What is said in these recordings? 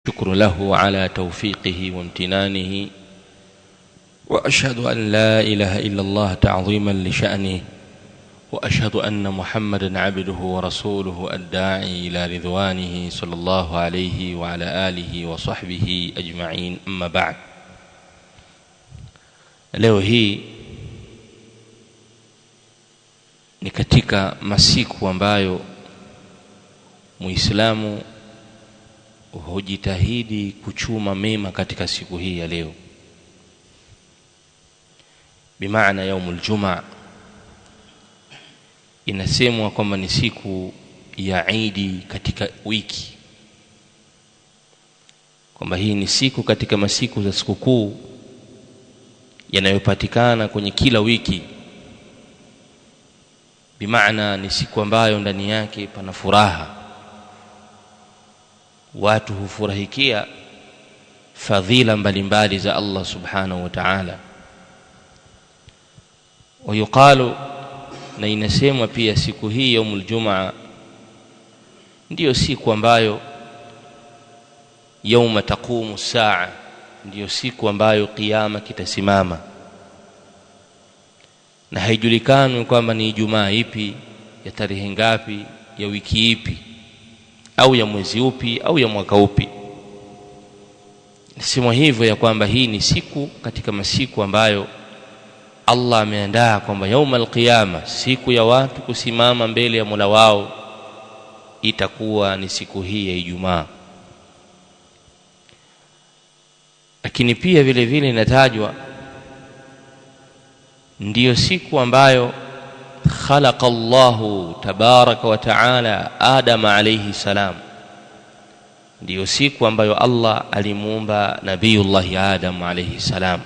شكر له على توفيقه وامتنانه، وأشهد أن لا إله إلا الله تعظيما لشأنه، وأشهد أن محمدا عبده ورسوله الداعي إلى رضوانه صلى الله عليه وعلى آله وصحبه أجمعين. أما بعد، leo hii ni katika masiku ambayo Muislamu hujitahidi kuchuma mema katika siku hii ya leo, bimaana yaumul jumaa. Inasemwa kwamba ni siku ya Eid katika wiki, kwamba hii ni siku katika masiku za sikukuu yanayopatikana kwenye kila wiki, bimaana ni siku ambayo ndani yake pana furaha. Watu hufurahikia fadhila mbalimbali za Allah subhanahu wa ta'ala. Wayuqalu, na inasemwa pia siku hii yaumul jumaa ndiyo siku ambayo yauma taqumu saa, ndiyo siku ambayo kiyama kitasimama, na haijulikani kwamba ni Ijumaa ipi, ya tarehe ngapi, ya wiki ipi, au ya mwezi upi, au ya mwaka upi. Nasema hivyo ya kwamba hii ni siku katika masiku ambayo Allah ameandaa kwamba yaumul qiyama, siku ya watu kusimama mbele ya Mola wao, itakuwa ni siku hii ya Ijumaa. Lakini pia vile vile inatajwa ndiyo siku ambayo khalaqa Allahu tabaraka wa taala Adam alayhi salam, ndiyo siku ambayo Allah alimuumba Nabiyullah Adam alayhi salam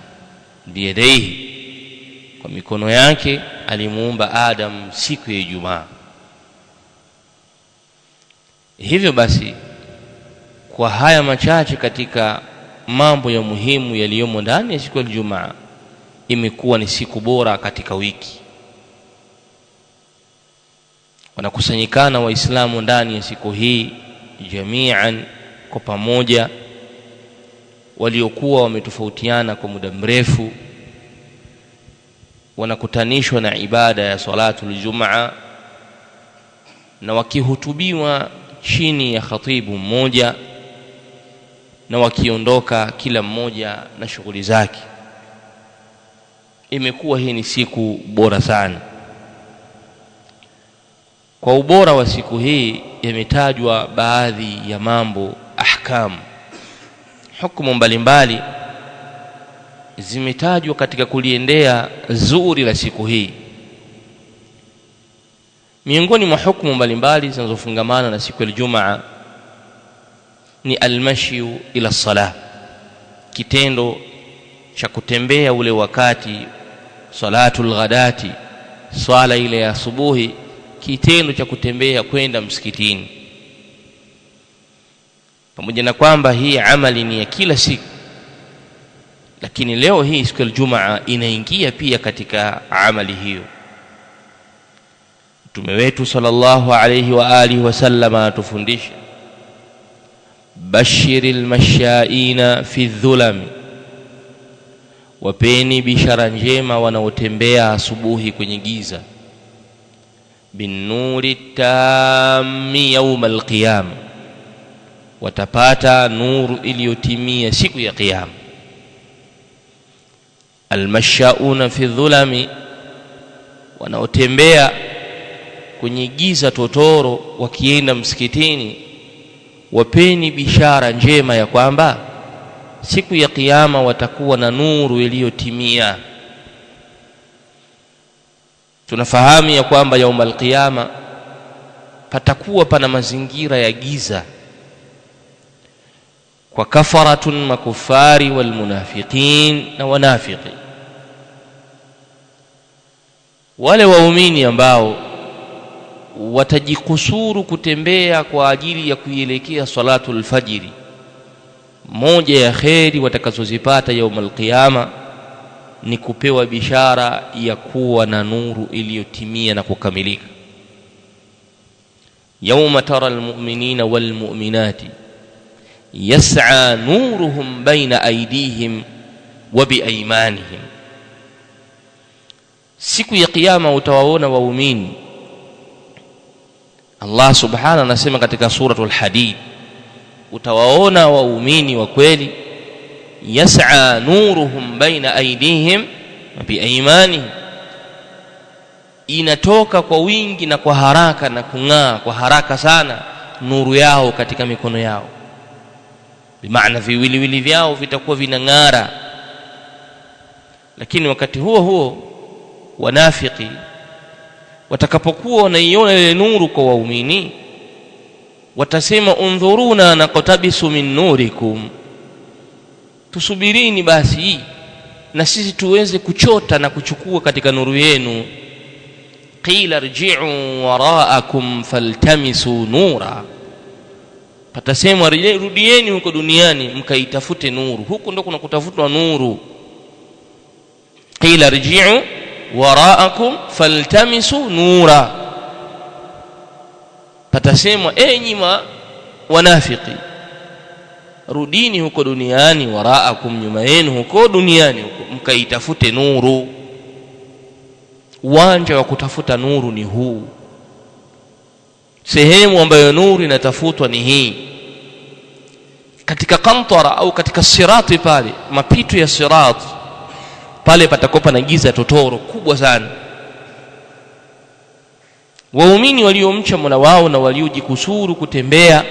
biyadihi, kwa mikono yake alimuumba Adam siku ya Ijumaa. Hivyo basi, kwa haya machache katika mambo ya muhimu yaliyomo ndani ya siku ya Ijumaa, imekuwa ni siku bora katika wiki. Wanakusanyikana Waislamu ndani ya siku hii jamian, kwa pamoja, waliokuwa wametofautiana kwa muda mrefu, wanakutanishwa na ibada ya salatul jumaa, na wakihutubiwa chini ya khatibu mmoja, na wakiondoka kila mmoja na shughuli zake. Imekuwa hii ni siku bora sana. Kwa ubora wa siku hii yametajwa baadhi ya mambo, ahkam, hukumu mbalimbali zimetajwa katika kuliendea zuri la siku hii. Miongoni mwa hukumu mbalimbali zinazofungamana na siku ya Ijumaa ni almashyu ila salah, kitendo cha kutembea ule wakati salatul ghadati, swala ile ya asubuhi, kitendo cha kutembea kwenda msikitini. Pamoja na kwamba hii amali ni ya kila siku, lakini leo hii siku ya Ijumaa inaingia pia katika amali hiyo. Mtume wetu sallallahu alayhi wa alihi wasallam atufundisha, bashiril mashyaina fi dhulami, wapeni bishara njema wanaotembea asubuhi kwenye giza, bin nuri tammi yawmal qiyama, watapata nuru iliyotimia siku ya kiyama. Almashyauna fi dhulami, wanaotembea kwenye giza totoro wakienda msikitini, wapeni bishara njema ya kwamba siku ya kiyama watakuwa na nuru iliyotimia. Tunafahamu ya kwamba yaumul qiyama patakuwa pana mazingira ya giza kwa kafaratun, makufari, wal munafiqin, na wanafiki, wale waumini ambao watajikusuru kutembea kwa ajili ya kuielekea salatul fajiri. Moja ya kheri watakazozipata yaumul qiyama ni kupewa bishara ya kuwa na nuru iliyotimia na kukamilika. Yauma tara almu'minina walmu'minati yas'a nuruhum baina aydihim wa biaymanihim. Siku ya kiyama utawaona waumini. Allah subhanahu anasema katika suratul Hadid, utawaona waumini wa kweli, yas'a nuruhum baina aydihim wa biaymanihim, inatoka kwa wingi na kwa haraka na kung'aa kwa haraka sana nuru yao katika mikono yao, bimaana viwiliwili vyao vitakuwa vinang'ara. Lakini wakati huo huo wanafiki watakapokuwa wanaiona ile nuru kwa waumini, watasema undhuruna naqtabisu min nurikum, tusubirini basi na sisi tuweze kuchota na kuchukua katika nuru yenu. Qila rji'u wara'akum faltamisu nura, patasema rudieni huko duniani mkaitafute nuru, huko ndo kuna kutafutwa nuru. Qila rji'u wara'akum faltamisu nura, patasema enyi wanafiki, rudini huko duniani, wara'akum, nyuma yenu huko duniani huko mkaitafute nuru. Uwanja wa kutafuta nuru ni huu, sehemu ambayo nuru inatafutwa ni hii. Katika kantara au katika sirati, pale mapito ya sirati pale patakopa na giza totoro kubwa sana. Waumini waliomcha Mola wao na waliojikusuru kutembea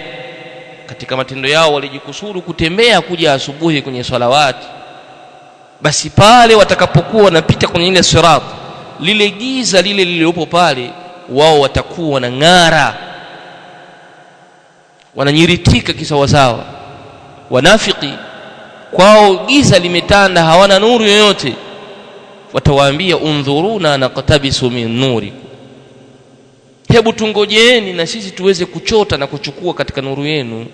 katika matendo yao, walijikusuru kutembea kuja asubuhi kwenye salawati, basi pale watakapokuwa wanapita kwenye ile sirati, lile giza lile lililopo pale, wao watakuwa na ng'ara, wananyiritika kisawasawa. Wanafiki kwao giza limetanda, hawana nuru yoyote, watawaambia undhuruna naqtabisu min nurikum, hebu tungojeeni na sisi tuweze kuchota na kuchukua katika nuru yenu,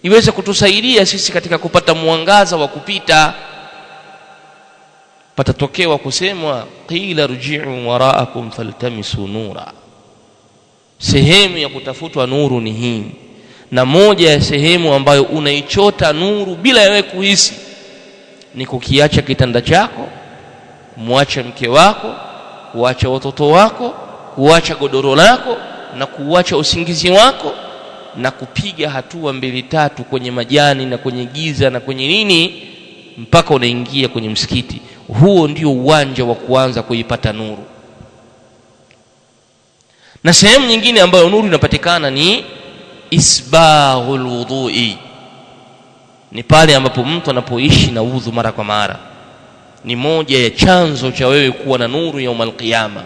iweze kutusaidia sisi katika kupata mwangaza wa kupita. Patatokewa kusemwa qila rji'u wara'akum faltamisu nura. Sehemu ya kutafutwa nuru ni hii, na moja ya sehemu ambayo unaichota nuru bila wewe kuhisi ni kukiacha kitanda chako, kumwacha mke wako, kuacha watoto wako, kuacha godoro lako na kuacha usingizi wako, na kupiga hatua 2-3 kwenye majani na kwenye giza na kwenye nini mpaka unaingia kwenye msikiti. Huo ndio uwanja wa kuanza kuipata nuru. Na sehemu nyingine ambayo nuru inapatikana ni isbaghul wudhu'i, ni pale ambapo mtu anapoishi na udhu mara kwa mara. Ni moja ya chanzo cha wewe kuwa na nuru ya yaumul qiyama,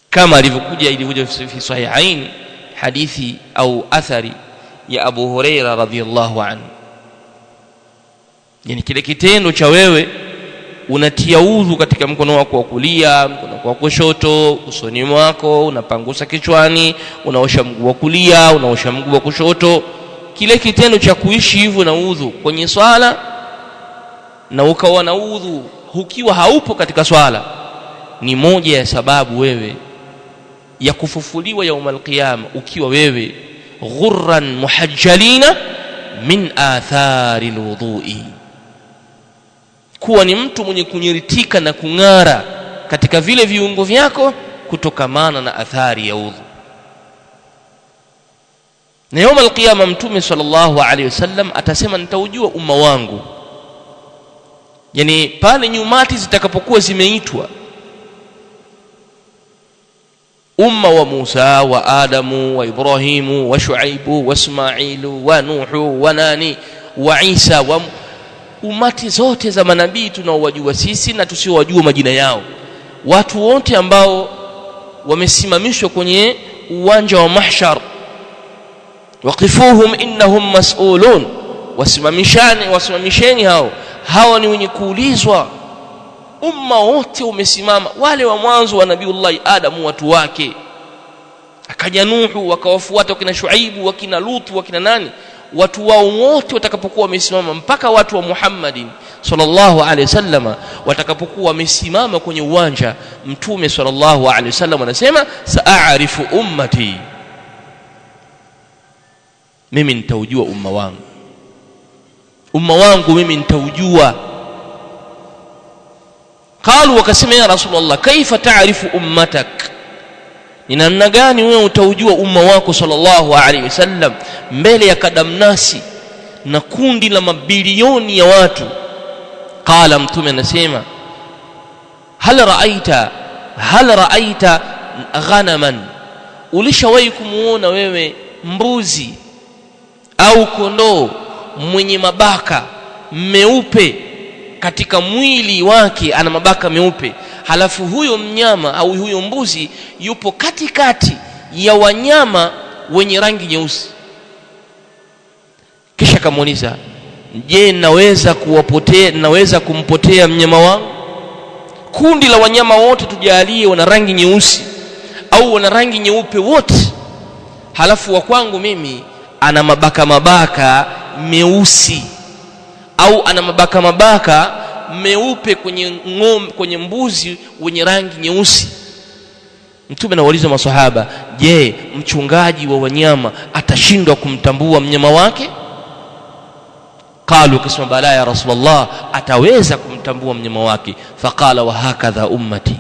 kama ilivyokuja fi sahihain hadithi au athari ya Abu Huraira radhiyallahu anhu. Yani kile kitendo cha wewe unatia udhu katika mkono wako wa kulia, mkono wako wa kushoto, usoni mwako, unapangusa kichwani, unaosha mguu wa kulia, unaosha mguu wa kushoto, kile kitendo cha kuishi hivyo na udhu kwenye swala, na ukawa na udhu ukiwa haupo katika swala, ni moja ya sababu wewe ya kufufuliwa yaumul qiyama ukiwa wewe ghurran muhajjalina min athari alwudhu'i, kuwa ni mtu mwenye kunyiritika na kung'ara katika vile viungo vyako kutokamana na athari ya udhu. Na yaumul qiyama Mtume sallallahu alaihi wasallam atasema nitaujua umma wangu, yani pale nyumati zitakapokuwa zimeitwa umma wa Musa wa Adamu wa Ibrahimu wa Shuaibu wa Ismailu wa Nuhu wa nani wa Isa, wa umati zote za manabii tunaowajua sisi na tusiowajua majina yao, watu wote ambao wamesimamishwa kwenye uwanja wa mahshar, waqifuhum innahum mas'ulun, wasimamisheni hao ni wenye kuulizwa. Umma wote umesimama, wale wa mwanzo wa Nabiiullah Adamu watu wake, akaja Nuhu, wakawafuata wakina Shuaibu, wakina Lutu, wakina nani, watu wao wote watakapokuwa wamesimama, mpaka watu wa Muhammadin sallallahu alaihi wasallam watakapokuwa wamesimama kwenye uwanja, Mtume sallallahu alaihi wasallam anasema sa'arifu ummati, mimi nitaujua umma wangu mimi nitaujua. Qalu, wakasema ya Rasulullah, kaifa ta'rifu ummatak, ni namna gani wewe utaujua umma wako sallallahu alaihi wasallam mbele ya kadamnasi na kundi la mabilioni ya watu? Qala, mtume anasema, hal ra'aita ghanaman, ulishawahi kumuona wewe mbuzi au kondoo mwenye mabaka meupe katika mwili wake, ana mabaka meupe, halafu huyo mnyama au huyo mbuzi yupo katikati ya wanyama wenye rangi nyeusi? Kisha kamuuliza, je, naweza kumpotea mnyama wangu? Kundi la wanyama wote tujalie wana rangi nyeusi au wana rangi nyeupe wote, halafu wa kwangu mimi ana mabaka meusi au ana mabaka meupe kwenye mbuzi wenye rangi nyeusi. Mtume anawauliza maswahaba, je, mchungaji wa wanyama atashindwa kumtambua mnyama wake? Qalu, kasema bala ya Rasulullah, ataweza kumtambua mnyama wake. Faqala, wa hakadha ummati,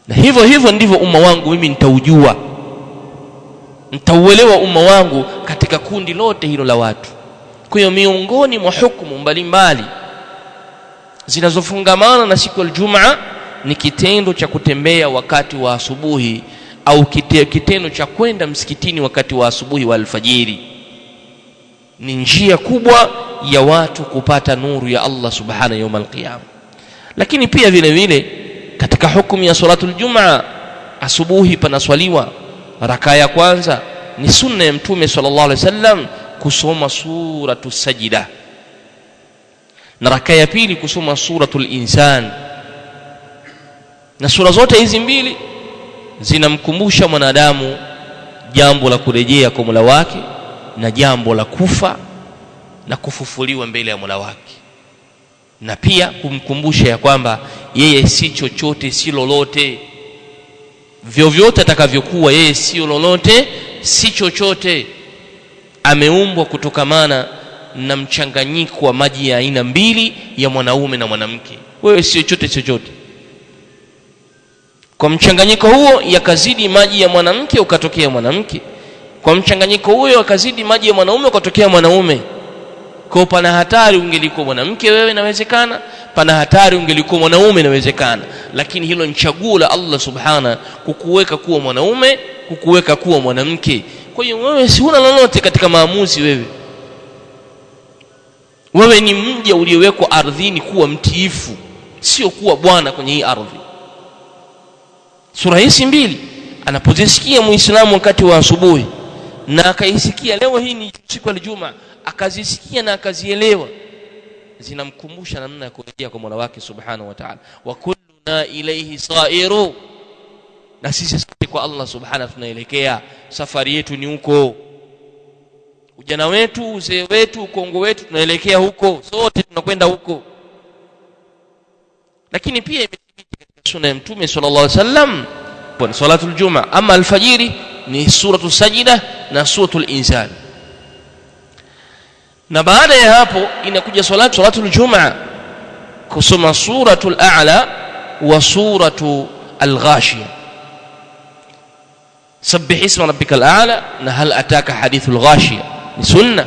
na hivyo ndivyo umma wangu mimi nitaujua, nitauelewa umma wangu katika kundi lote hilo la watu. Kwa hiyo miongoni mwa hukumu mbalimbali zinazofungamana na siku ya Ijumaa ni kitendo cha kutembea wakati wa asubuhi au kitendo cha kwenda msikitini wakati wa asubuhi wa alfajiri. Ni njia kubwa ya watu kupata nuru ya Allah subhanahu yawm al-qiyama. Lakini pia vile vile katika hukumu ya salatul Jumaa, asubuhi panaswaliwa raka ya kwanza, ni sunna ya Mtume sallallahu alaihi wasallam kusoma suratu Sajida, na raka ya pili kusoma suratul Insan. Na sura zote hizi mbili zinamkumbusha mwanadamu jambo la kurejea kwa Mola wake na jambo la kufa na kufufuliwa mbele ya Mola wake, na pia kumkumbusha ya kwamba yeye si chochote si lolote, vyovyote atakavyokuwa yeye si lolote si chochote. Ameumbwa kutokamana na mchanganyiko wa maji ya aina mbili ya mwanaume na mwanamke. Wewe si chochote. Kwa mchanganyiko huo yakazidi maji ya mwanamke ukatokea mwanamke, kwa mchanganyiko huo yakazidi maji ya mwanaume ukatokea mwanaume. Kwa pana hatari ungelikuwa mwanamke wewe, inawezekana. Pana hatari ungelikuwa mwanaume, inawezekana. Lakini hilo ni chaguo la Allah subhana, kukuweka kuwa mwanaume, kukuweka kuwa mwanamke. Kwa hiyo wewe si huna lolote katika maamuzi. Wewe ni mja uliowekwa ardhini kuwa mtiifu, sio kuwa bwana kwenye hii ardhi. Sura hizi mbili anapozisikia Muislamu wakati wa asubuhi na akaisikia, leo hii ni siku ya Ijumaa, akazisikia na akazielewa, zinamkumbusha namna ya kurejea kwa Mola wake subhanahu wa ta'ala. Wa kulluna ilayhi sa'iru, na sisi sote kwa Allah subhanahu tunaelekea. Safari yetu ni huko, ujana wetu, uzee wetu, ukongo wetu, tunaelekea huko, sote tunakwenda huko. Lakini pia imethibiti katika sunna ya Mtume sallallahu alaihi wasallam kwa salatul Jumaa, ama alfajiri ni suratul Sajida na suratul Insan, na baada ya hapo inakuja salatul Jumaa kusoma suratul A'la wa suratul Al-Ghashiyah. Sabbih isma rabbikal a'la na hal ataka hadithul ghashiyah ni sunna,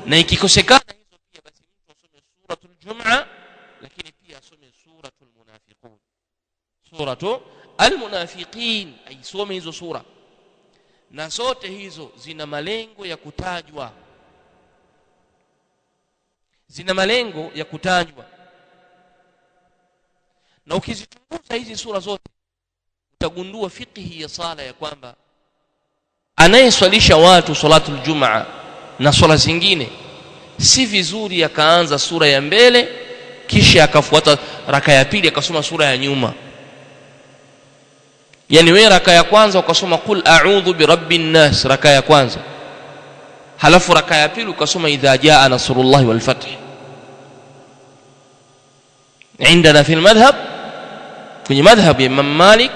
na ikikosekana hizo pia basi mtu asome suratul Jumaa, lakini pia asome suratul Munafiqun. Suratul Al-Munafiqin, aisome hizo sura, na zote hizo zina malengo ya kutajwa, na ukizichunguza hizi sura zote utagundua fiqhi ya sala ya kwamba anayeswalisha watu salatul Jumaa na swala zingine, si vizuri akaanza sura ya mbele kisha akafuata raka ya pili akasoma sura ya nyuma. Yani wewe raka ya kwanza ukasoma qul a'udhu birabbin nas raka ya kwanza, halafu raka ya pili ukasoma idha jaa nasrullahi wal fath. عندنا في المذهب, kwenye madhhab ya Imam Malik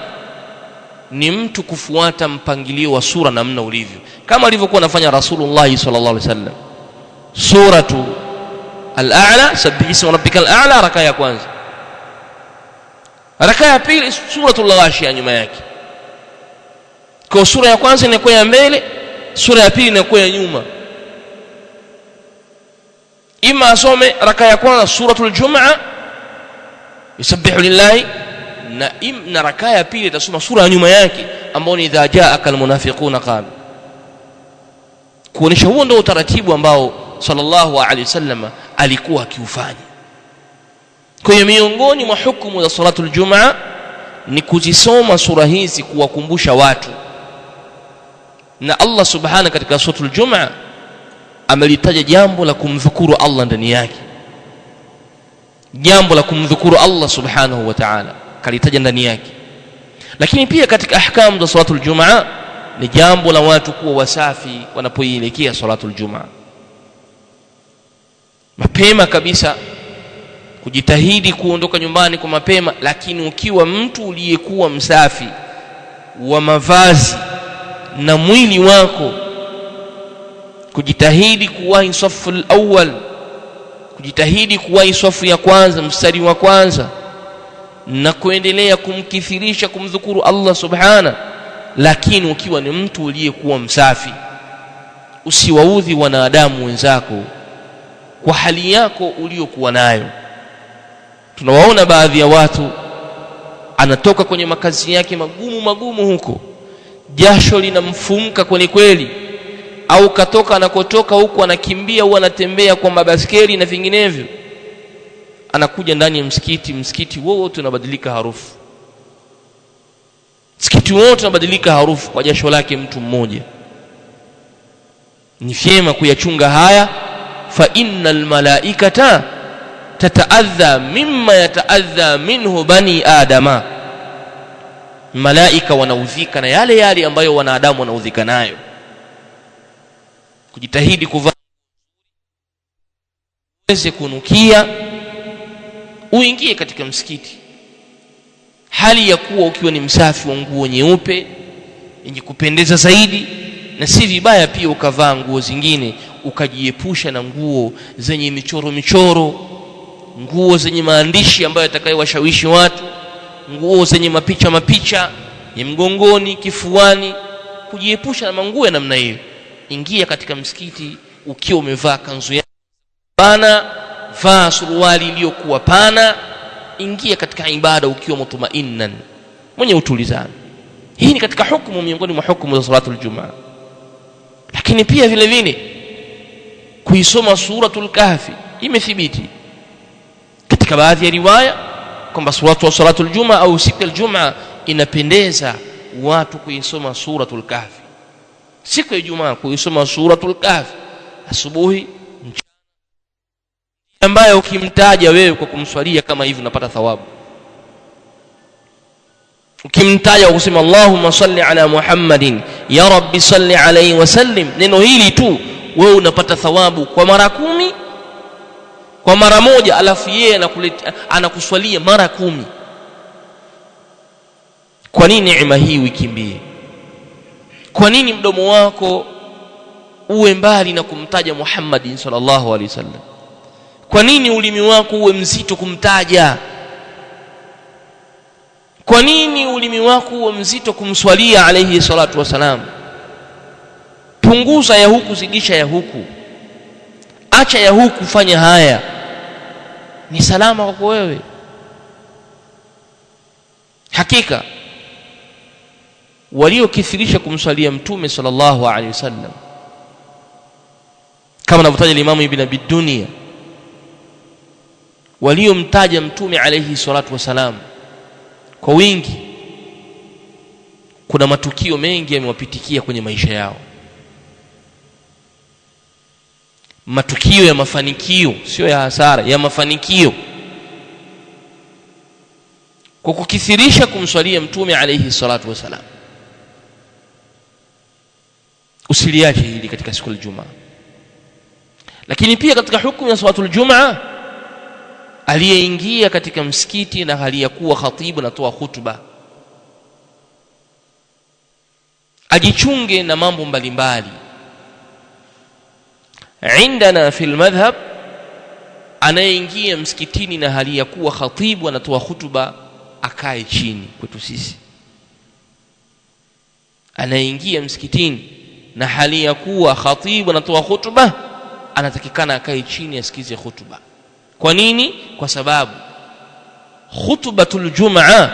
ni mtu kufuata mpangilio wa sura namna ulivyo, kama alivyokuwa anafanya Rasulullah sallallahu alaihi wasallam. Suratu al-A'la, sabbih isma rabbikal a'la, raka ya kwanza. Raka ya pili suratul Ghashiyah nyuma yake. Kwa sura ya kwanza inakuwa ya mbele, sura ya pili inakuwa ya nyuma. Ima asome raka ya kwanza suratul Jumu'ah yusabbihu lillahi, na raka ya pili itasoma sura ya nyuma yake ambayo ni idha ja'aka almunafiquna qalu. Kuonesha huo ndio utaratibu ambao sallallahu alaihi wasallam alikuwa akiufanya. Kwa hiyo miongoni mwa hukumu za salatul Jumu'ah ni kuzisoma sura hizi kuwakumbusha watu. Na Allah subhanahu katika suratul Jumu'ah amelitaja jambo la kumdhukuru Allah ndani yake. Jambo la kumdhukuru Allah subhanahu wa ta'ala kalitaja ndani yake. Lakini pia katika ahkamu za salatul Jumu'ah ni jambo la watu kuwa wasafi wanapoielekea salatul Jumu'ah. Mapema kabisa kujitahidi kuondoka nyumbani kwa mapema, lakini ukiwa mtu uliyekuwa msafi wa mavazi na mwili wako, kujitahidi kuwahi safu al-awwal, kujitahidi kuwahi safu ya kwanza, mstari wa kwanza, na kuendelea kumkithirisha kumdhukuru Allah subhana. Lakini ukiwa ni mtu uliyekuwa msafi, usiwaudhi wanadamu wenzako kwa hali yako uliyokuwa nayo. Tunawaona baadhi ya watu anatoka kwenye makazi yake magumu huko, jasho linamfumka kweli, au katoka anakotoka huko anakimbia au anatembea kwa mabaskeli na vinginevyo, anakuja ndani ya msikiti wote unabadilika harufu. Msikiti wote unabadilika harufu kwa jasho lake mtu mmoja. Ni vyema kuyachunga haya. Fa innal malaikata tataadha mimma yataadha minhu bani adama, malaika wanaudhika na yale ambayo wanadamu wanaudhika nayo. Kujitahidi kuvaa uweze kunukia, uingie katika msikiti hali ya kuwa ukiwa ni msafi wa nguo nyeupe yenye kupendeza zaidi. Na si vibaya pia ukavaa nguo zingine, ukajiepusha na nguo zenye michoro, nguo zenye maandishi ambayo yatakayowashawishi watu, nguo zenye mapicha ya mgongoni, kifuani. Kujiepusha na manguo ya namna hiyo. Ingia katika msikiti ukiwa umevaa kanzu ya pana, vaa suruali iliyokuwa pana. Ingia katika ibada ukiwa mutmainnan, mwenye utulizano. Hii ni katika hukumu miongoni mwa hukumu za salatul Jumu'ah. Lakini pia vile vile kuisoma suratul Kahfi imethibiti katika baadhi ya riwaya kwamba salatul Jumu'ah au siku ya Jumu'ah inapendeza watu kuisoma suratul Kahfi. Siku ya Ijumaa kuisoma suratul Kahfi asubuhi, ambayo ukimtaja wewe kwa kumswalia kama hivi unapata thawabu. Ukimtaja ukisema Allahumma salli ala Muhammadin ya rabbi salli alayhi wa sallim, neno hili tu wewe unapata thawabu kwa mara 10, kwa mara moja, alafu yeye anakuswalia mara 10. Kwa nini neema hii uikimbie? Kwa nini mdomo wako uwe mbali na kumtaja Muhammadin sallallahu alaihi wasallam? Kwa nini ulimi wako uwe mzito kumtaja? Kwa nini ulimi wako uwe mzito kumswalia alayhi salatu wasalam? Punguza ya huku, zidisha ya huku. Acha ya huku, fanya haya. Ni salama kwako wewe. Hakika waliokithirisha kumswalia mtume sallallahu alaihi wasallam, kama anavyotaja Imam Ibn Abi Dunya, waliomtaja mtume alayhi salatu wasalam kwa wingi, kuna matukio mengi yamewapitikia kwenye maisha yao, matukio ya mafanikio, sio ya hasara, ya mafanikio, kwa kukithirisha kumswalia mtume alayhi salatu wasalam. Usiliache hili katika siku ya Ijumaa. Lakini pia katika hukumu ya salatul Jumu'ah, aliyeingia katika msikiti na hali ya kuwa khatibu anatoa hutuba, ajichunge na mambo mbalimbali. Indana fil madhhab, anayeingia msikitini na hali ya kuwa khatibu anatoa hutuba akae chini. Kwetu sisi anayeingia msikitini na hali ya kuwa khatibu anatoa hutuba anatakikana akae chini asikize hutuba. Kwa nini? Kwa sababu khutbatul jumaa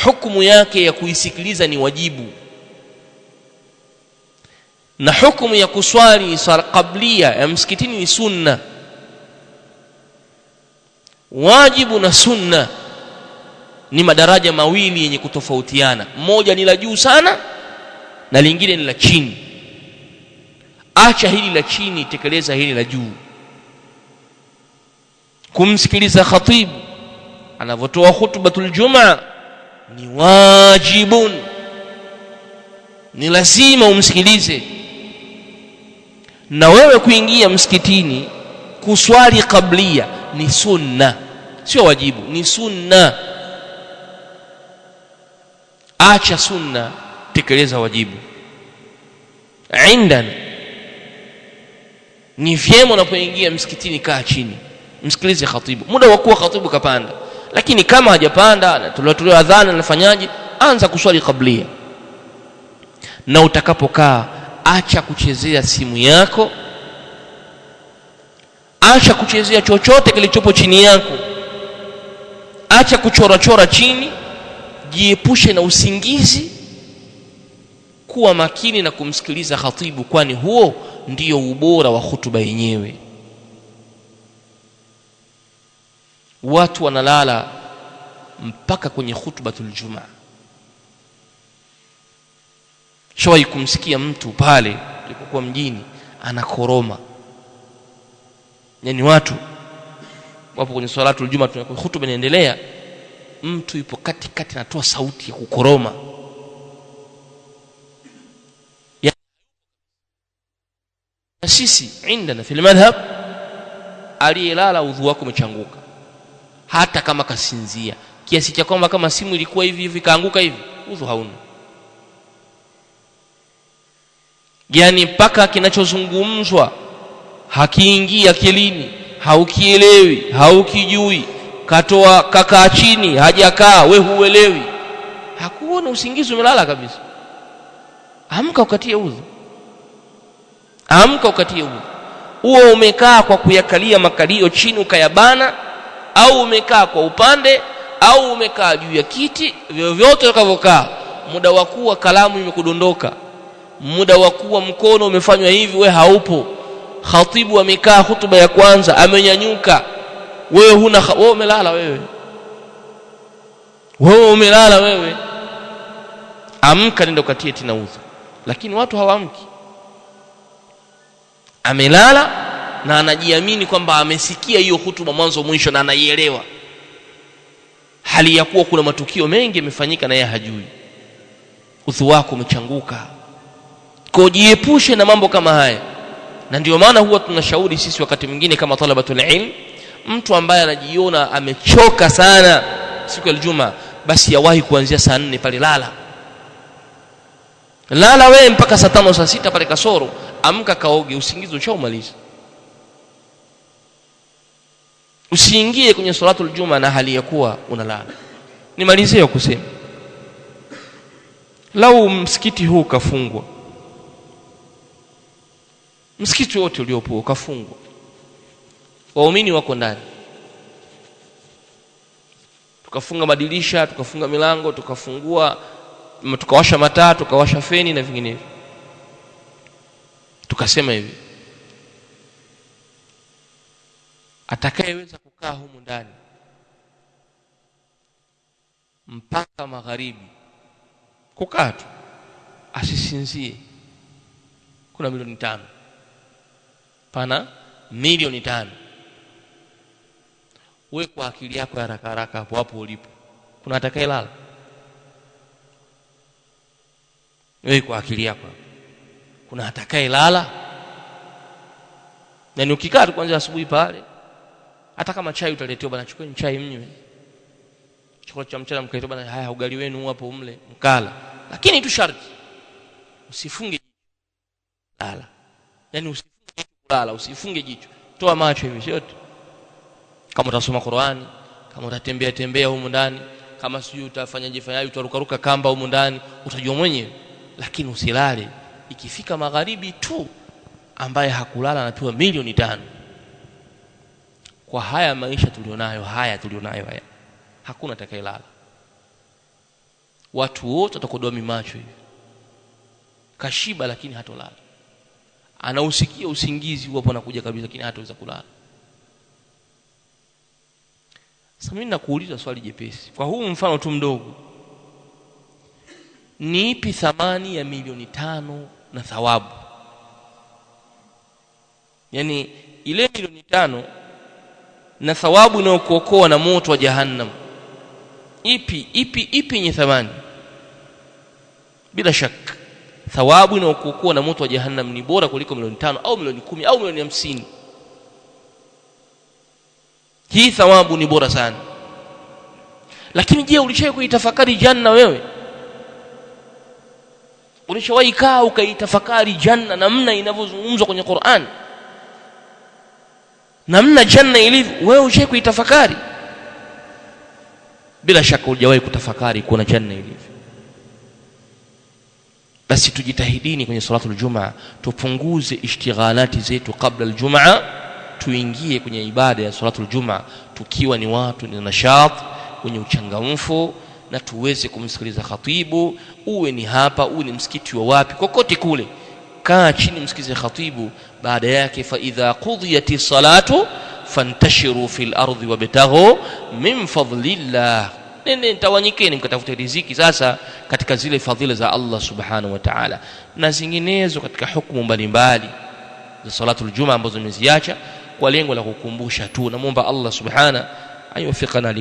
hukumu yake ya kuisikiliza ni wajibu, na hukumu ya kuswali swala qablia ya msikitini ni sunna. Wajibu na sunna ni madaraja mawili yenye kutofautiana, moja ni la juu sana na lingine ni la chini. Acha hili la chini, tekeleza hili la juu. Kumsikiliza khatibu anavotoa khutbatul jumaa ni wajibun, ni lazima umsikilize. Na wewe kuingia msikitini kuswali qablia ni sunna, sio wajibu, ni sunna. Acha sunna, tekeleza wajibu. Indana ni vyema unapoingia msikitini kaa chini, msikilize khatibu. Muda wa kuwa khatibu kapanda, lakini kama hajapanda tuliotolewa adhana anafanyaje? Anza kuswali qablia. Na utakapokaa acha kuchezea simu yako, acha kuchezea chochote kilichopo chini yako, acha kuchora chini, jiepushe na usingizi. Kuwa makini na kumsikiliza khatibu, kwani huo ndio ubora wa hutuba yenyewe. Watu wanalala mpaka kwenye khutbatul jumaa. Shawahi kumsikia mtu pale alipokuwa mjini anakoroma. Yani watu wapo kwenye swalatul jumaa, tunakuwa hutuba inaendelea, mtu yupo katikati anatoa sauti ya kukoroma. Sisi indana fil madhhab, aliyelala udhu wako umechanguka, hata kama kasinzia kiasi cha kwamba kama simu ilikuwa hivi kaanguka hivi, udhu hauna. Yani mpaka kinachozungumzwa hakiingia akilini, haukielewi, haukijui, katoa kakaa chini, hajakaa, we huelewi, hakuona, usingizi umelala kabisa. Amka ukatie udhu, amka ukatie udhu. Uo umekaa kwa kuyakalia makalio chini ukayabana, au umekaa kwa upande, au umekaa juu ya kiti, vyovyote ukavokaa, muda wa kuwa kalamu imekudondoka, muda wa kuwa mkono umefanywa hivi, we haupo. Khatibu amekaa hutuba ya kwanza, amenyanyuka, wewe wewe umelala, wewe umelala wewe. Amka, nenda ukatie tena udhu. Lakini watu hawaamki, amelala na anajiamini kwamba amesikia hiyo hutuba mwanzo mwisho na anaielewa, hali ya kuwa kuna matukio mengi yamefanyika na yeye hajui. Udhu wako umechanguka. Kwa jiepushe na mambo kama haya. Na ndio maana huwa tunashauri sisi wakati mwingine kama talabatul ilm, mtu ambaye anajiona amechoka sana siku ya Ijumaa, basi yawahi kuanzia saa 4 pale lala wewe mpaka saa 5 saa 6 pale kasoro, amka kaoge, usingizi ushaumaliza. Usiingie kwenye salatul Jumaa na hali ya kuwa unalala. Nimalizie kusema, lau msikiti huu kafungwa, msikiti wote uliopo ukafungwa, waumini wako ndani, tukafunga madirisha, tukafunga milango, tukawasha mataa, tukawasha feni na vinginevyo, tukasema hivi, atakayeweza kukaa humu ndani mpaka magharibi, kukaa tu asisinzie, kuna milioni 5. Pana milioni 5. Wewe kwa akili yako haraka haraka hapo ulipo, kuna atakayelala? Wewe kwa akili yako kuna atakayelala? Na ukikaa tu kuanzia asubuhi pale, hata kama chai utaletewa, bwana chukua chai mnywe, chakula cha mchana mkaitoa, bwana haya ugali wenu hapo mle mkala, lakini tu sharti usifunge lala, yani usifunge kulala, usifunge jicho, toa macho hivi yote. Kama utasoma Qur'ani, kama utatembea tembea huko ndani, kama sijui utafanyaje fanyaje, utarukaruka kamba huko ndani, utajua mwenyewe, lakini usilale. Ikifika magharibi tu ambaye hakulala anapewa milioni 5. Kwa haya maisha tulionayo haya hakuna atakayelala. Watu wote watakodoa macho hivi, kashiba lakini hatolala, anausikia usingizi hapo anakuja kabisa, lakini hataweza kulala. Sasa mimi nakuuliza swali jepesi, kwa huu mfano tu mdogo, ni ipi thamani ya milioni 5 na thawabu? Yani ile milioni 5 na thawabu inayokuokoa na moto wa jahannam, ipi yenye thamani? Bila shaka thawabu inayokuokoa na moto wa jahannam ni bora kuliko milioni 5 au milioni 10 au milioni 50. Hii thawabu ni bora sana. Lakini je, ulishawahi kuitafakari janna wewe? Ulishawahi kaa ukaitafakari janna namna inavyozungumzwa kwenye Qur'an, namna janna ilivyo? Wewe ushawahi kuitafakari? Bila shaka hujawahi kutafakari kuona janna ilivyo. Basi tujitahidini kwenye salatul Jumaa, tupunguze ishtighalati zetu kabla aljumaa, tuingie kwenye ibada ya salatul Jumaa tukiwa ni watu ni nashat, wenye uchangamfu, na tuweze kumsikiliza khatibu. Uwe ni hapa, uwe ni msikiti wa wapi, kokote kule, kaa chini msikize khatibu. Baada yake, fa idha qudiyati salatu fantashiru fil ardi wabtaghu min fadlillah, nene tawanyikeni mkatafuta riziki sasa katika zile fadhila za Allah subhanahu wa ta'ala, na zinginezo katika hukumu mbalimbali za salatul Jumaa ambazo nimeziacha kwa lengo la kukumbusha tu. Namuomba Allah subhanahu ayufikana